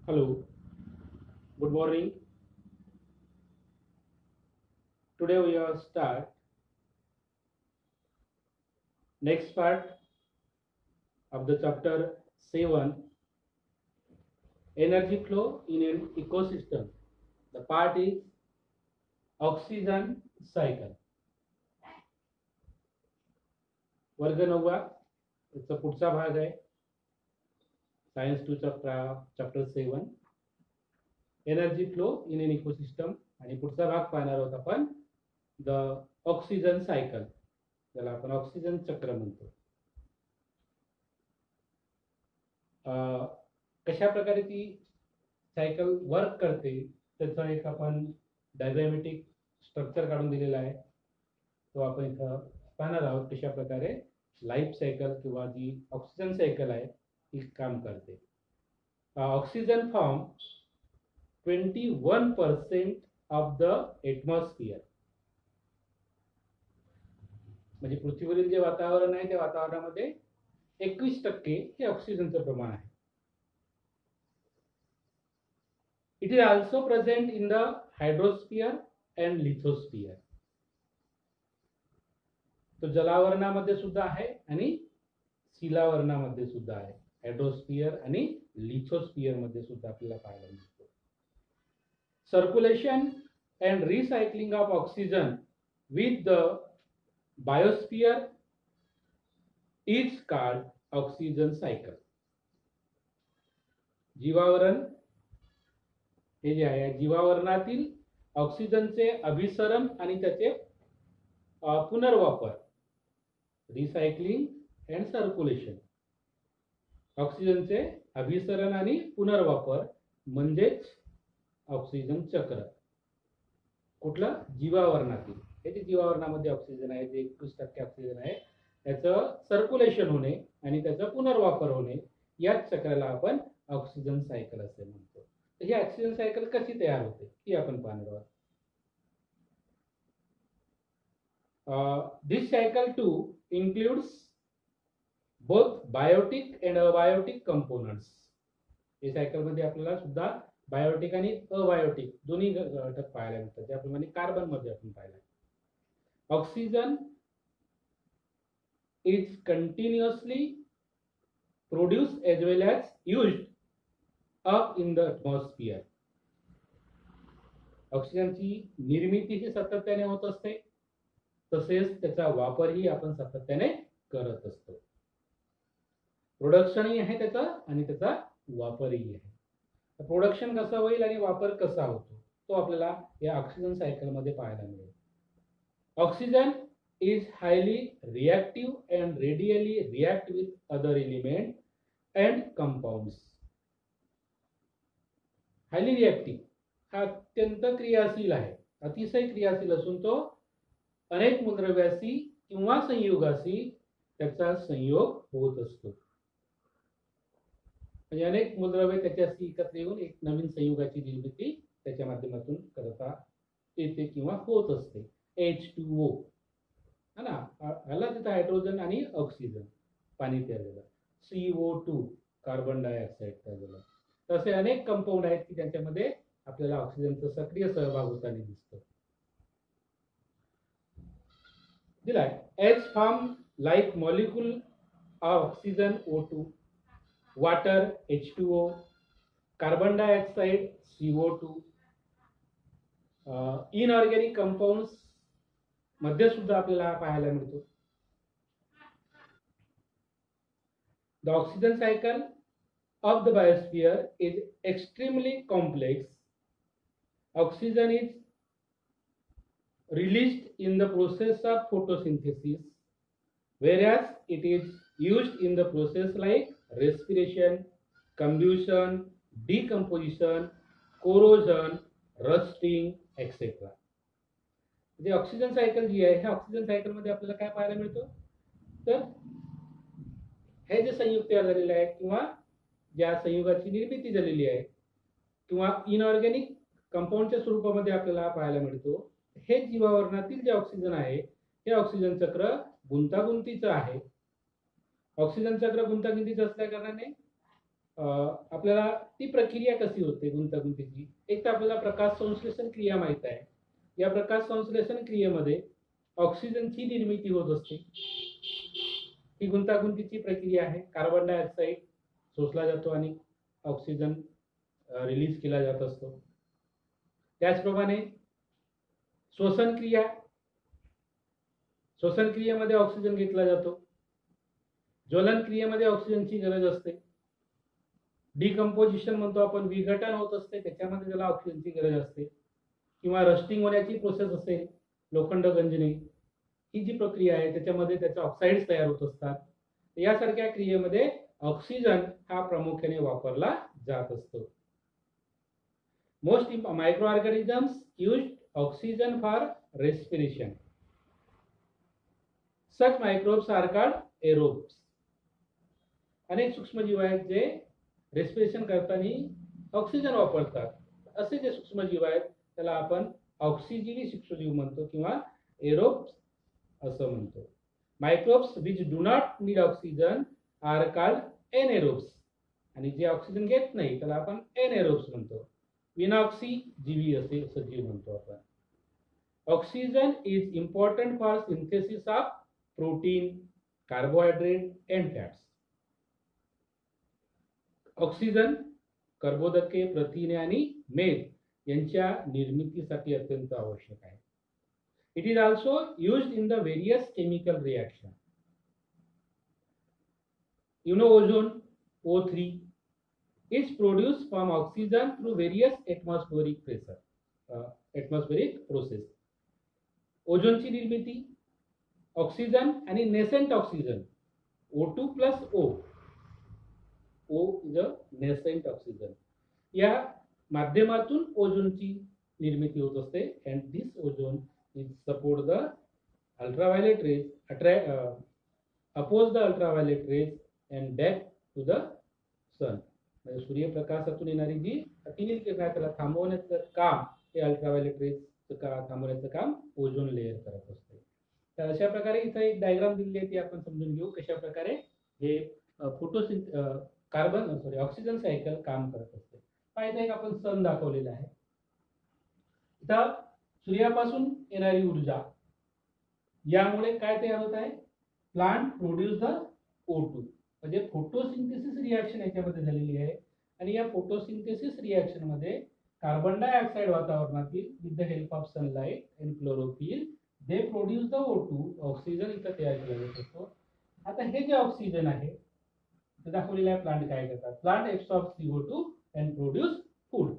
Hello, good morning. Today we will start next part of the chapter 7, energy flow in an ecosystem. The part is oxygen cycle. वर्ग 9 याचा पुढचा भाग आहे science 2 chapter 7 energy flow in an ecosystem आणि पुढचा भाग पाहणार आहोत आपण द ऑक्सिजन सायकल, ज्याला आपण ऑक्सिजन चक्र म्हणतो. कशा प्रकारे ती सायकल वर्क करते त्याचा एक आपण डायग्रामॅटिक स्ट्रक्चर काढून दिलेला आहे, तो आपण इथं पाहणार आहोत. कशा प्रकारे लाईफ सायकल किंवा जी ऑक्सिजन सायकल आहे ती काम करते. ऑक्सिजन फॉर्म 21% ऑफ द एटमॉस्फिअर, म्हणजे पृथ्वीवरील जे वातावरण आहे त्या वातावरणामध्ये 21% हे ऑक्सिजनचं प्रमाण आहे. It is also present in the hydrosphere and lithosphere. तो जलावरणामध्ये सुद्धा आहे आणि शिलावरणामध्ये सुद्धा आहे. हायड्रोस्फिअर आणि लिथोस्फिअर मध्ये सुद्धा आपल्याला पाहायला मिळतो. Circulation and recycling of oxygen with the biosphere is called oxygen cycle. जीवावरण हे जे आहे, जीवावरणातील ऑक्सिजनचे अभिसरण आणि त्याचे पुनर्वापर, रिसायकलिंग अँड सर्क्युलेशन. ऑक्सिजनचे अभिसरण आणि पुनर्वापर म्हणजेच ऑक्सिजन चक्र. कुठलं? जीवावरणातील. हे जे जीवावरणामध्ये ऑक्सिजन आहे, जे 21% ऑक्सिजन आहे, त्याचं सर्क्युलेशन होणे आणि त्याचा पुनर्वापर होणे, याच चक्राला आपण ऑक्सिजन सायकल असे म्हणतो. तर ही ऑक्सिजन सायकल कशी तयार होते ती आपण पाहणार आहोत. This cycle too includes both biotic and abiotic components. या सायकल मध्ये आपल्याला सुद्धा बायोटिक आणि अबायोटिक दोन्ही घटक पाहायला मिळतात. त्याप्रमाणे कार्बन मध्ये आपण पाहिलं. Oxygen is continuously produced as well as used up in the atmosphere. ऑक्सिजनची निर्मिती ही सातत्याने होत असते, तसेच त्याचा वापरही आपण सातत्याने करत असतो. प्रोडक्शनही आहे त्याचा आणि त्याचा वापरही आहे. प्रोडक्शन कसं होईल आणि वापर कसा होतो तो आपल्याला या ऑक्सिजन सायकल मध्ये पाहायला मिळेल. Oxygen is highly reactive and readily react with other elements and compounds. Highly reactive हा अत्यंत क्रियाशील आहे, अतिशय क्रियाशील असून तो अनेक मूलद्रव्याशी किंवा संयुगाशी त्याचा संयोग होत असतो. म्हणजे अनेक मूलद्रव्ये त्याच्याशी एकत्र येऊन एक नवीन संयुगाची निर्मिती त्याच्या माध्यमातून करता येते किंवा होत असते. H2O है ना, ह्याला तिथं हायड्रोजन आणि ऑक्सिजन पाणी तयार झालं. CO2 कार्बन डायऑक्साईड तयार झालं. तसे अनेक कंपाऊंड आहेत की त्यांच्यामध्ये आपल्याला ऑक्सिजनचा सक्रिय सहभाग होताना दिसतो. दिलाय H form like molecule of oxygen O2, water H2O, carbon dioxide CO2. Inorganic compounds मध्ये सुद्धा आपल्याला पाहायला मिळतो. The oxygen cycle of the biosphere is extremely complex. Oxygen is released in the process of photosynthesis, whereas it is used in the process like respiration, combustion, decomposition, corrosion, rusting, etc. म्हणजे oxygen cycle जी आहे ह्या oxygen cycle मध्ये आपल्याला काय पाहायला मिळतं, तर हे जे संयुग तयार झालेले आहे किंवा ज्या संयुगाची निर्मिती झालेली आहे किंवा इनऑर्गॅनिक कंपाऊंडच्या स्वरूपामध्ये आपल्याला पाहायला मिळतो, हे जीवावरणातील जे ऑक्सिजन आहे हे ऑक्सिजन चक्र गुंतागुंतीचं आहे. ऑक्सिजन चक्र गुंतागुंतीचं असल्या कारणाने आपल्याला ती प्रक्रिया कशी होते गुंतागुंतीची. एक तर आपल्याला प्रकाश संश्लेषण क्रिया माहित आहे. या प्रकाश संश्लेषण क्रियेमध्ये ऑक्सिजनची निर्मिती होत असते. ही गुंतागुंतीची प्रक्रिया आहे. कार्बन डायऑक्साईड शोषला जातो आणि ऑक्सिजन रिलीज केला जात असतो. त्याचप्रमाणे श्वसन क्रियेमध्ये ऑक्सिजन घेतला जातो. ज्वलन क्रियेमध्ये ऑक्सिजनची गरज असते. डिकम्पोजिशन म्हणतो आपण, विघटन होत असते, त्याच्यामध्ये त्याला ऑक्सिजनची गरज असते. किंवा रस्टिंग होण्याची प्रोसेस असेल, लोखंड गंजणे, ही जी प्रक्रिया आहे त्याच्यामध्ये त्याचे ऑक्साईड्स तयार होत असतात. यासारख्या क्रियेमध्ये ऑक्सिजन हा प्रामुख्याने वापरला जात असतो. Most microorganisms use oxygen for respiration. Such microbes are called aerobes. अनेक सूक्ष्मजीव आहेत जे रेस्पिरेशन करताना ऑक्सिजन वापरतात. असे जे सूक्ष्मजीव आहेत त्याला आपण ऑक्सिजीवी सूक्ष्मजीव म्हणतो किंवा एरोब्स असं म्हणतो. Microbes which do not need oxygen are called anaerobes. आणि जे ऑक्सिजन घेत नाही त्याला आपण एनएरोब्स म्हणतो. विनाऑक्सिजीवी असे सजीव म्हणतो आपण. Oxygen is important for synthesis of protein, carbohydrate and fats. Oxygen कर्बोदके, प्रथिने आणि मेद यांच्या निर्मितीसाठी अत्यंत आवश्यक आहे. It is also used in the various chemical reaction. You know ozone, O3, is produced from oxygen through various atmospheric process. ओझोनची निर्मिती ऑक्सिजन आणि nascent oxygen O2 plus O is a nascent oxygen, या माध्यमातून ओझोनची निर्मिती होत असते. And this ozone is support the ultraviolet rays, oppose the ultraviolet rays and back to the sun. म्हणजे सूर्यप्रकाशातून येणारी जी अतिनील किरण आहे त्याला थांबवण्याचं काम हे अल्ट्राव्हायलेट रेज थांबवण्याचं काम ओझोन लेअर करत असते. तर अशा प्रकारे इथं एक डायग्राम दिलेली आहे ती आपण समजून घेऊ कशा प्रकारे हे ऑक्सिजन सायकल काम करत असते. पाहिजे एक आपण सन दाखवलेला आहे. इथं सूर्यापासून येणारी ऊर्जा, यामुळे काय तयार होत आहे, प्लांट प्रोड्यूस द O2, म्हणजे फोटोसिंथेसिस रिएक्शन याच्यामध्ये झालेली आहे. आणि या फोटोसिंथेसिस रिएक्शन मध्ये कार्बन डायऑक्साइड वातावरणातील with the help of sunlight and chlorophyll they produce the O2, oxygen इथं तयार केला जात असतो. आता हे जे ऑक्सिजन आहे दाखवलेलं आहे प्लांट काय करतात, plant absorb CO2 and produce food.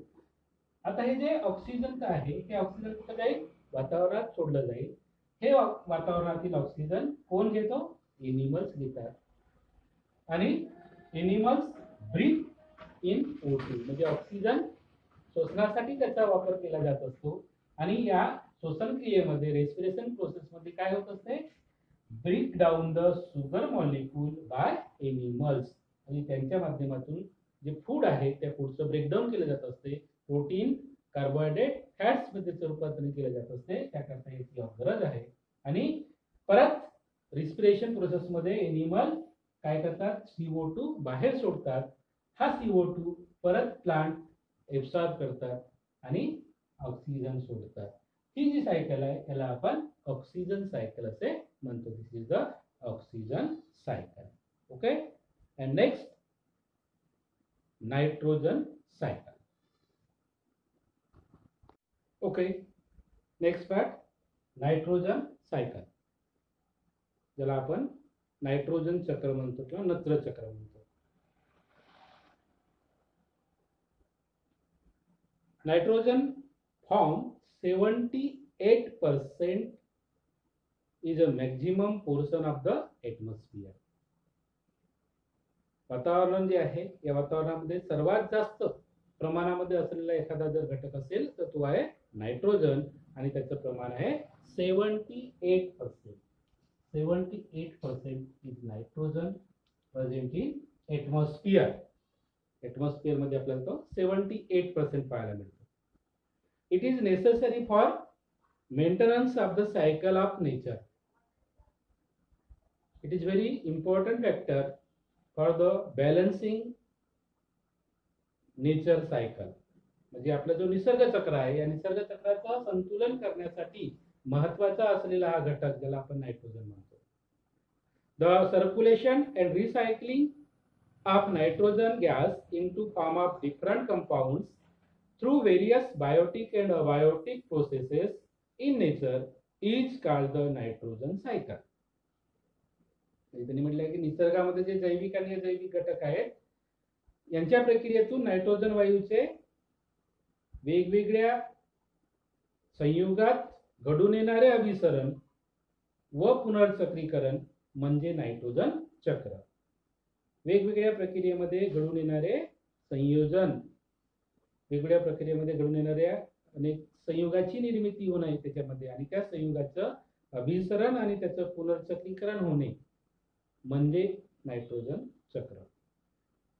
आता हे जे ऑक्सिजन आहे हे ऑक्सिजन कुठं जाईल, वातावरणात सोडलं जाईल. हे वातावरणातील ऑक्सिजन कोण घेतो, एनिमल्स घेतात. आणि एनिमल्स ब्रीथ इन O2, म्हणजे ऑक्सिजन श्वसनासाठी त्याचा वापर केला जात असतो. आणि या श्वसन क्रियेमध्ये रेस्पिरेशन प्रोसेसमध्ये काय होत असते, break down the sugar molecule by animals, आणि त्यांच्या माध्यमातून जे फूड आहे त्या फूडचं ब्रेकडाऊन केलं जात असते. प्रोटीन, कार्बोहायड्रेट, फॅट्स मध्ये रूपांतरित केलं जात असते. त्याकरता याची गरज आहे. आणि परत रिस्पिरेशन प्रोसेसमध्ये एनिमल काय करतात, CO2 बाहेर सोडतात. हा CO2 परत प्लांट एब्सॉर्ब करतात आणि ऑक्सिजन सोडतात. ही जी सायकल आहे याला आपण ऑक्सिजन सायकल असे म्हणतो. This is the oxygen cycle. Okay. And next nitrogen cycle. Okay, next part nitrogen cycle, ज्याला आपण नायट्रोजन चक्र म्हणतो किंवा नत्र चक्र म्हणतो. Nitrogen form 78% is a maximum portion of the atmosphere. वातावरण जे आहे या वातावरणामध्ये सर्वात जास्त प्रमाणामध्ये असलेला एखादा जर घटक असेल तर तो आहे नायट्रोजन, आणि त्याचं प्रमाण आहे 78%. 78% इज नायट्रोजन प्रेझेंट इन एटमॉस्फिअर. एटमॉस्फिअर मध्ये आपल्याला तो 78% पाहायला मिळतो. It is necessary for maintenance of the cycle of nature. It is very important factor for the balancing nature cycle. म्हणजे आपला जो निसर्ग चक्र आहे या निसर्ग चक्राचं संतुलन करण्यासाठी महत्वाचा असलेला हा घटक ज्याला आपण नायट्रोजन म्हणतो. The circulation and recycling of nitrogen gas into form of different compounds through various biotic and abiotic processes in nature is called the nitrogen cycle. त्यांनी म्हटलं की निसर्गामध्ये जे जैविक आणि अजैविक घटक आहेत यांच्या प्रक्रियेतून नायट्रोजन वायूचे वेगवेगळ्या संयुगात घडून येणारे अभिसरण व पुनर्चक्रीकरण म्हणजे नायट्रोजन चक्र. वेगवेगळ्या प्रक्रियेमध्ये घडून येणारे संयोजन, वेगवेगळ्या प्रक्रियेमध्ये घडून येणाऱ्या अनेक संयुगाची निर्मिती होणे त्याच्यामध्ये आणि त्या संयुगाचं अभिसरण आणि त्याचं पुनर्चक्रीकरण होणे म्हणजे नायट्रोजन चक्र.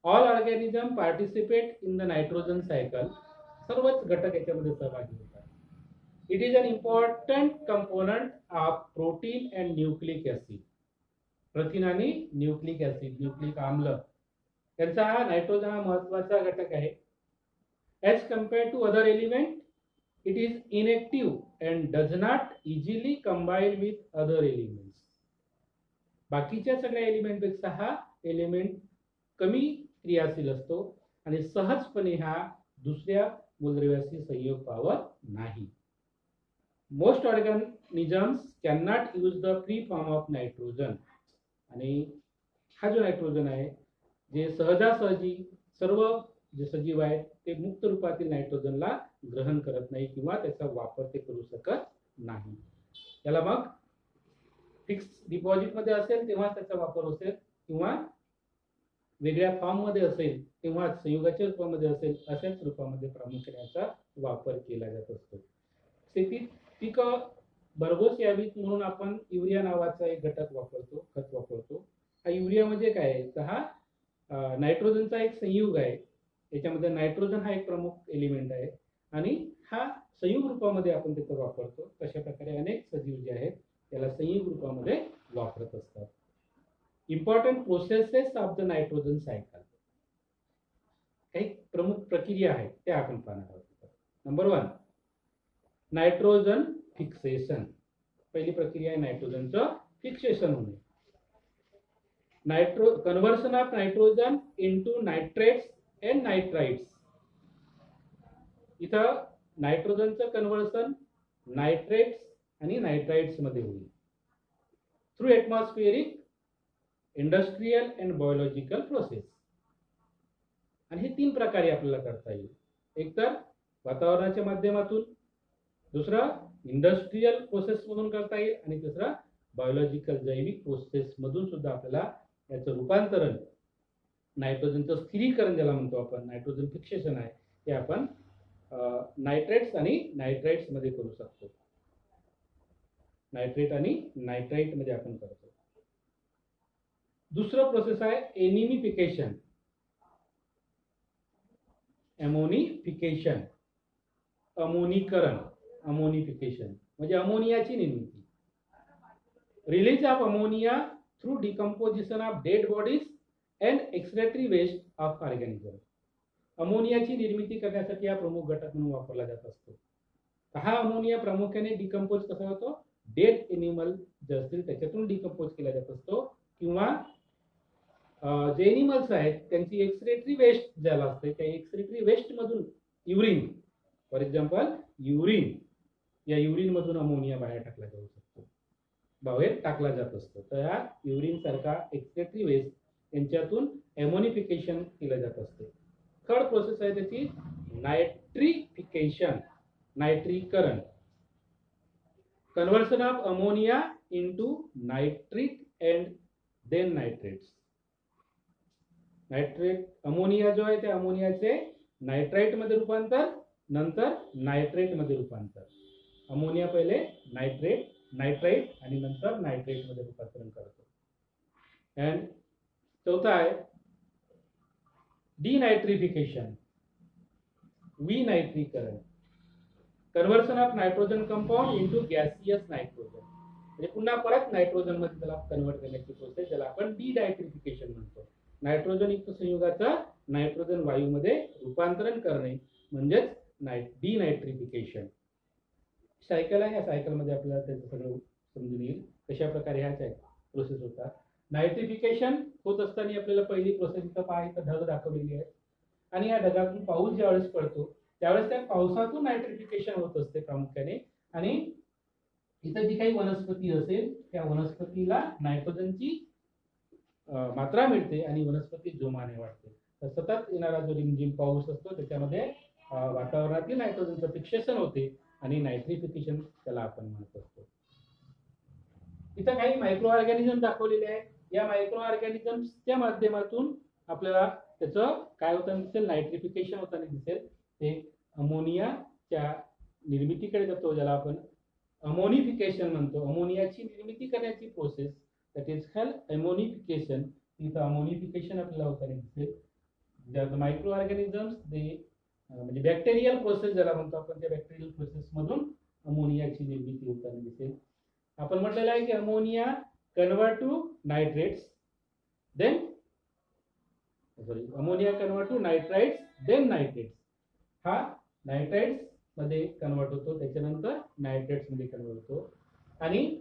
All organism participate in the nitrogen cycle. सर्वच घटक याच्यामध्ये सहभागी होतात. It is an important component of protein and nucleic acid. प्रथिन आणि न्यूक्लिक ऍसिड, न्यूक्लिक आम्ल यांचा हा नायट्रोजन हा महत्वाचा घटक आहे. As compared to other element it is inactive and does not easily combine with other elements. बाकीच्या सगळ्या एलिमेंटपेक्षा हा एलिमेंट कमी क्रियाशील असतो आणि सहजपणे हा दुसऱ्या मूलद्रव्याशी संयोग पावत नाही. Most organisms can not use the free form of nitrogen. आणि हा जो नायट्रोजन आहे जे सहजासहजी सर्व जे सजीव आहेत ते मुक्त रूपातील नायट्रोजनला ग्रहण करत नाही किंवा त्याचा वापर ते करू शकत नाही. त्याला मग फिक्स डिपॉझिटमध्ये असेल तेव्हा त्याचा वापर असेल किंवा वेगळ्या फॉर्ममध्ये असेल तेव्हा संयुगाच्या रूपामध्ये असेल अशाच रूपामध्ये प्रामुख्याने याचा वापर केला जात असतो. शेतीत पिकं भरघोस यावीत म्हणून आपण युरिया नावाचा एक घटक वापरतो, खत वापरतो. हा युरिया म्हणजे काय आहे तर हा नायट्रोजनचा एक संयुग आहे. याच्यामध्ये नायट्रोजन हा एक प्रमुख एलिमेंट आहे आणि हा संयुग रूपामध्ये आपण त्याचा वापरतो. तशा प्रकारे अनेक सजीव जे आहेत त्याला संयुग रूपामध्ये वापरत असतात. Important processes of the nitrogen cycle. काही प्रमुख प्रक्रिया आहेत त्या आपण पाहणार आहोत. Number 1 nitrogen fixation. पहिली प्रक्रिया आहे नायट्रोजनचं फिक्सेशन होणे. Conversion of nitrogen into nitrates and nitrites. इथं नायट्रोजनचं कन्व्हर्सन नायट्रेट्स आणि नायट्राइट्स मध्ये होईल through atmospheric, industrial and biological process. आणि हे 3 प्रकारे आपल्याला करता येईल. एक तर वातावरणाच्या माध्यमातून, दुसरा इंडस्ट्रियल प्रोसेस मधून करता येईल आणि तिसरा बायोलॉजिकल जैविक प्रोसेस मधून सुद्धा आपल्याला याचं रूपांतरण, नायट्रोजनचं स्थिरीकरण ज्याला म्हणतो आपण, नायट्रोजन फिक्सेशन आहे ते आपण नायट्रेट्स आणि नायट्राइट्स मध्ये करू शकतो. नायट्रेट आणि नायट्राइट मध्ये आपण करतो. दुसरं प्रोसेस आहे एनिमिफिकेशन, अमोनिफिकेशन, अमोनीकरण, अमोनिफिकेशन म्हणजे अमोनियाची निर्मिती. Release of ammonia through decomposition of dead bodies and excretory waste of organism. अमोनियाची निर्मिती करण्यासाठी हा प्रमुख घटक म्हणून वापरला जात असतो. हा अमोनिया प्रामुख्याने डिकम्पोज कसा होतो, डेड एनिमल जे असतील त्याच्यातून डिकम्पोज केला जात असतो किंवा जे एनिमल्स आहेत त्यांची एक्सक्रेटरी वेस्ट ज्याला असते त्या एक्सक्रेटरी वेस्ट मधून युरिन, फॉर एक्झाम्पल युरिन, या युरिन मधून अमोनिया बाहेर टाकला जाऊ शकतो, बाहेर टाकला जात असतो. तर या युरिन सारखा एक्सक्रेटरी वेस्ट यांच्यातून एमोनिफिकेशन केलं जात असते. थर्ड प्रोसेस आहे त्याची नायट्रिफिकेशन, नायट्रीकरण, conversion of ammonia into nitric and then nitrates. Nitrate ammonia जो आहे त्या अमोनियाचे नायट्राइट मध्ये रूपांतर, नंतर नायट्रेट मध्ये रूपांतर. अमोनिया पहिले नायट्रेट, नायट्राइट आणि नंतर नायट्रेट मध्ये रूपांतरण करतो. अँड चौथा आहे डिनायट्रिफिकेशन, विनायट्रीकरण, conversion of nitrogen compound into gaseous nitrogen. म्हणजे पुन्हा परत नायट्रोजन मध्ये त्याला कन्वर्ट करण्याची प्रोसेस, ज्याला आपण डिनायट्रिफिकेशन म्हणतो. नायट्रोजन युक्त संयुगाचं नायट्रोजन वायूमध्ये रूपांतरण करणे म्हणजेच डिनायट्रिफिकेशन. सायकल आहे, या सायकलमध्ये आपल्याला त्याचं सगळं समजून येईल कशा प्रकारे ह्या प्रोसेस होतात. नायट्रिफिकेशन होत असताना आपल्याला पहिली प्रोसेस इथं पहा, इथं ढग दाखवलेली आहे आणि या ढगातून पाऊस ज्यावेळेस पडतो त्यावेळेस त्या पावसातून नायट्रिफिकेशन होत असते प्रामुख्याने. आणि इथं जी काही वनस्पती असेल त्या वनस्पतीला नायट्रोजनची मात्रा मिळते आणि वनस्पती जोमाने वाढते. तर सतत येणारा जो रिमझिम पाऊस असतो त्याच्यामध्ये वातावरणातील नायट्रोजनचं फिक्सेशन होते आणि नायट्रिफिकेशन त्याला आपण म्हणत असतो. इथं काही मायक्रो ऑर्गॅनिझम दाखवलेले आहेत. या मायक्रो ऑर्गॅनिझमच्या माध्यमातून आपल्याला त्याचं काय होताना दिसेल, नायट्रिफिकेशन होताना दिसेल. ते अमोनियाच्या निर्मितीकडे जातो, ज्याला आपण अमोनिफिकेशन म्हणतो. अमोनियाची निर्मिती करण्याची process, that is called ammonification. इथं अमोनिफिकेशन आपल्याला होताना दिसेल. ज्यात मायक्रो ऑर्गॅनिझम्स म्हणजे बॅक्टेरियल प्रोसेस ज्याला म्हणतो आपण, त्या बॅक्टेरियल प्रोसेस मधून अमोनियाची निर्मिती होताना दिसेल. आपण म्हटलेलं आहे की ammonia convert to nitrates, then ammonia convert to nitrites, then nitrates. हा नायट्राइट्स मध्ये कन्वर्ट होतो, त्याच्यानंतर नायट्रेट्स मध्ये कन्वर्ट होतो. आणि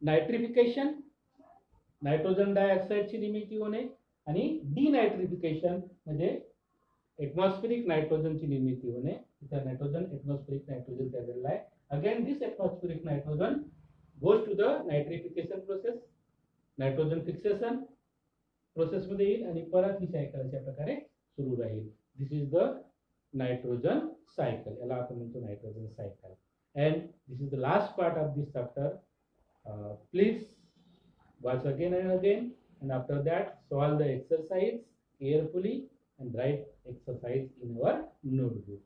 नायट्रिफिकेशन, नायट्रोजन डायऑक्साइडची निर्मिती होणे, आणि डिनायट्रिफिकेशन म्हणजे एटमॉस्फेरिक नायट्रोजनची निर्मिती होणे. इथं नायट्रोजन, एटमॉस्फेरिक नायट्रोजन झालेला आहे. Again this atmospheric nitrogen goes to the nitrification process, nitrogen fixation process मध्ये येईल आणि परत ही सायकल अशा प्रकारे सुरू राहील. दिस इज द नायट्रोजन सायकल, याला आपण म्हणतो nitrogen cycle. And this is the last part of this chapter. Please watch again and again, and after that solve the exercise carefully and write exercise in our notebook.